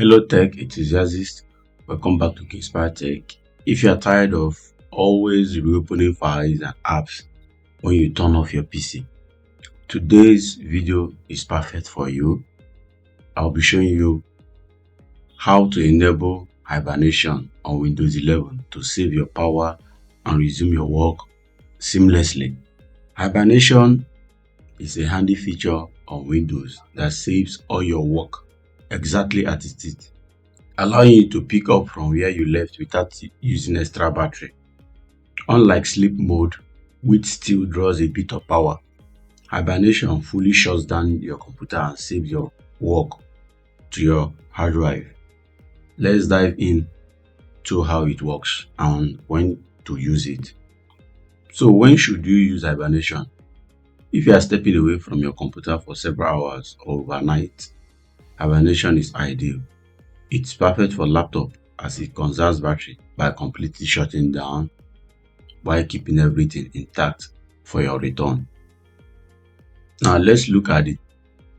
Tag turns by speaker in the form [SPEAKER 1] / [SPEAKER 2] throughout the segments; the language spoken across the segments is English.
[SPEAKER 1] Hello Tech enthusiasts, welcome back to KinspireTech. If you are tired of always reopening files and apps when you turn off your PC, today's video is perfect for you. I'll be showing you how to enable Hibernation on Windows 11 to save your power and resume your work seamlessly. Hibernation is a handy feature on Windows that saves all your work exactly as it is, allowing you to pick up from where you left without using extra battery. Unlike sleep mode, which still draws a bit of power, Hibernation fully shuts down your computer and saves your work to your hard drive. Let's dive in to how it works and when to use it. So when should you use Hibernation? If you are stepping away from your computer for several hours or overnight, Hibernation is ideal. It's perfect for laptop as it conserves battery by completely shutting down while keeping everything intact for your return. Now let's look at the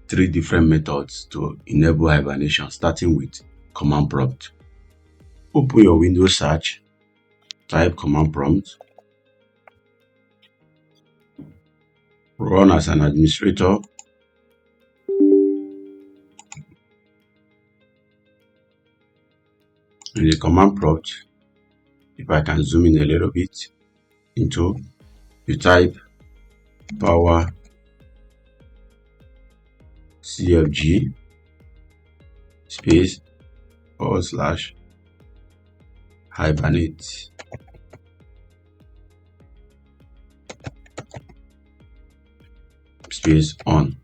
[SPEAKER 1] 3 different methods to enable Hibernation, starting with command prompt. Open your Windows search, type command prompt, run as an administrator, in the command prompt, if I can zoom in a little bit into, you type PowerCFG space / Hibernate. Space on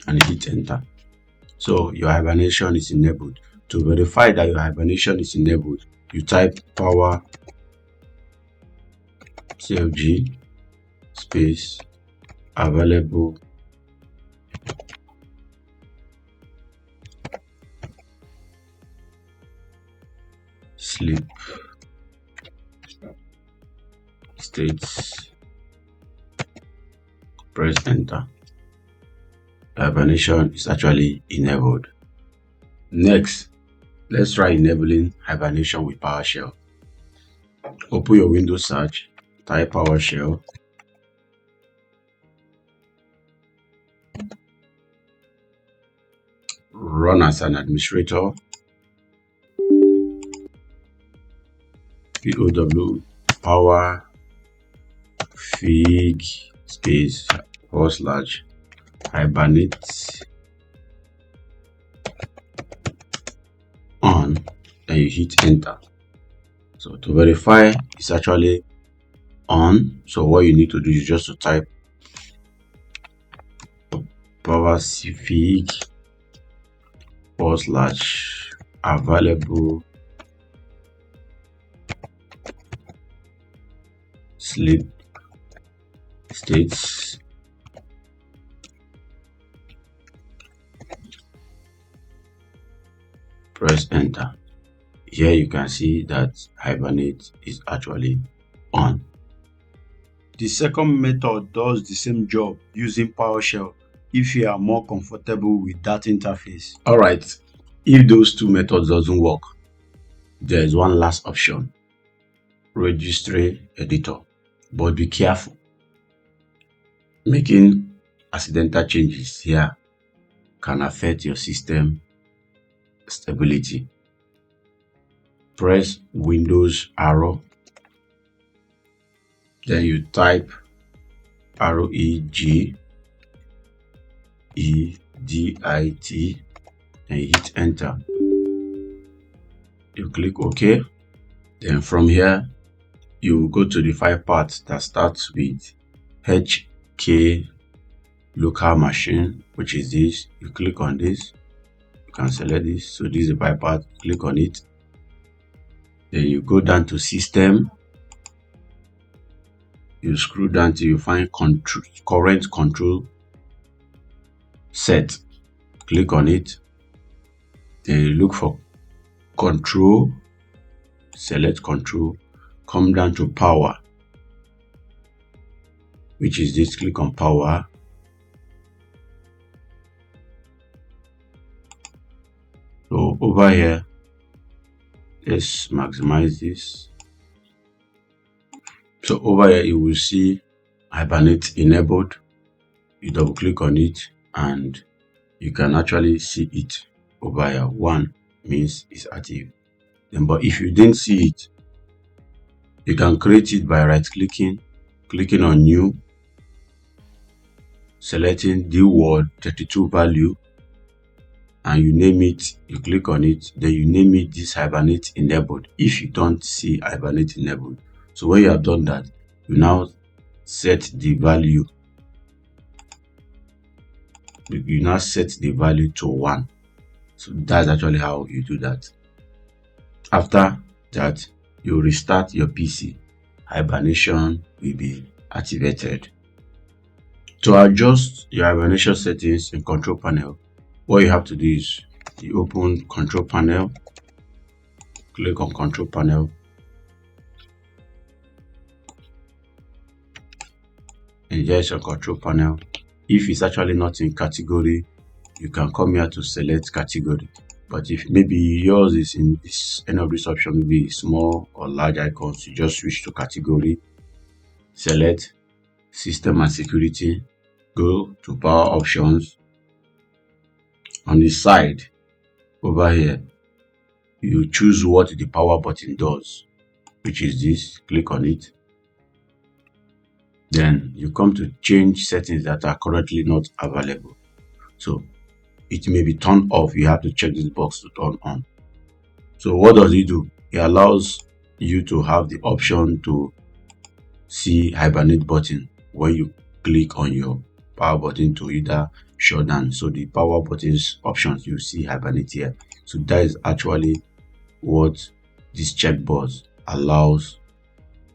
[SPEAKER 1] and hit enter. So your Hibernation is enabled. To verify that your Hibernation is enabled, you type PowerCFG space available sleep states, press enter. Hibernation is actually enabled. Next, let's try enabling Hibernation with PowerShell. Open your Windows search, type PowerShell, run as an administrator, PoW PowerFig space / Hibernate on, and you hit enter. So to verify it's actually on, so what you need to do is just to type PowerFig / available sleep states, press enter. Here you can see that Hibernate is actually on. The second method does the same job using PowerShell if you are more comfortable with that interface. Alright, if those 2 methods doesn't work, there is one last option, Registry Editor. But be careful. Making accidental changes here can affect your system stability. Press Windows arrow, then you type REGEDIT, and you hit enter. You click OK. Then from here, you go to the file path that starts with HK local machine, which is this. You click on this, you can select this. So this is the file path, click on it. Then you go down to system, you scroll down till you find current control set. Click on it. Then you look for control, select control, come down to power, which is this. Click on power, So over here, let's maximize this. So over here, you will see Hibernate enabled. You double click on it and you can actually see it over here. 1 means it's active. Then, but if you didn't see it, you can create it by right clicking, clicking on new, selecting the word 32 value, and you name it. You click on it, then you name it this Hibernate enabled if you don't see Hibernate enabled. So when you have done that, you now set the value. You now set the value to 1. So that's actually how you do that. After that, you restart your PC. Hibernation will be activated. To adjust your Hibernation settings in control panel, what you have to do is you open control panel, click on control panel, and there's your control panel. If it's actually not in category, you can come here to select category. But if maybe yours is in this, any of this option, maybe small or large icons, you just switch to category, select system and security, go to power options. On the side over here, you choose what the power button does, which is this. Click on it. Then you come to change settings that are currently not available. So it may be turned off. You have to check this box to turn on. So what does it do? It allows you to have the option to see Hibernate button when you click on your power button to either shut down. So the power buttons options, you see Hibernate here. So that is actually what this checkbox allows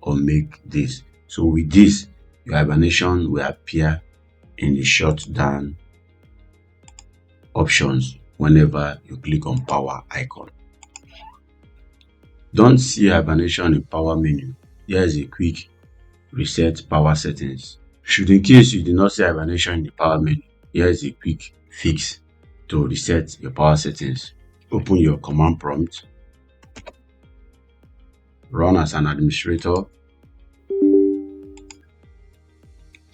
[SPEAKER 1] or make this. So with this, your Hibernation will appear in the shutdown options whenever you click on power icon. Don't see Hibernation in power menu. Here is a quick reset power settings. Should in case you did not see Hibernation in the power menu, here is a quick fix to reset your power settings. Open your command prompt, run as an administrator,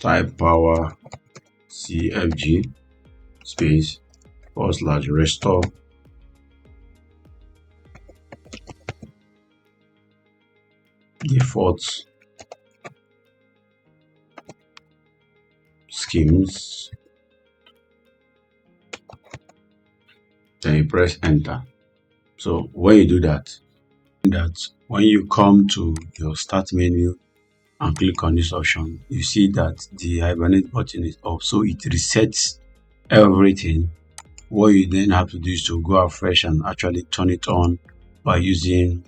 [SPEAKER 1] type power cfg space / restore default schemes, then you press enter. So when you do that, when you come to your start menu and click on this option, you see that the Hibernate button is off, so it resets everything. What you then have to do is to go afresh and actually turn it on by using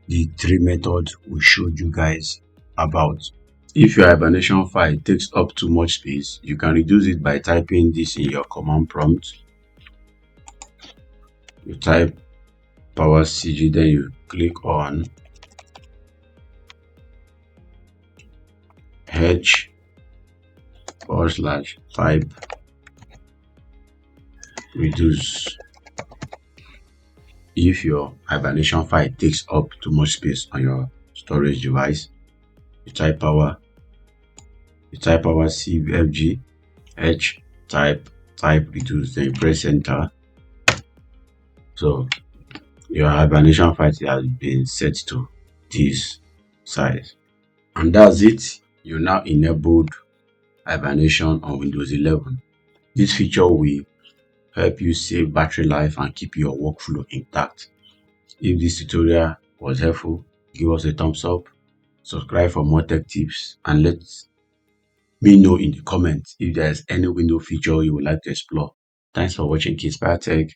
[SPEAKER 1] the 3 methods we showed you guys about. If your Hibernation file takes up too much space, you can reduce it by typing this in your command prompt. You type power cg, then you click on h / type reduce. If your Hibernation file takes up too much space on your storage device, you type power cfg h type reduce, then you press enter. So your Hibernation file has been set to this size, and that's it. You now enabled Hibernation on Windows 11. This feature will help you save battery life and keep your workflow intact. If this tutorial was helpful, give us a thumbs up, subscribe for more tech tips, and let me know in the comments if there's any window feature you would like to explore. Thanks for watching KinspireTech.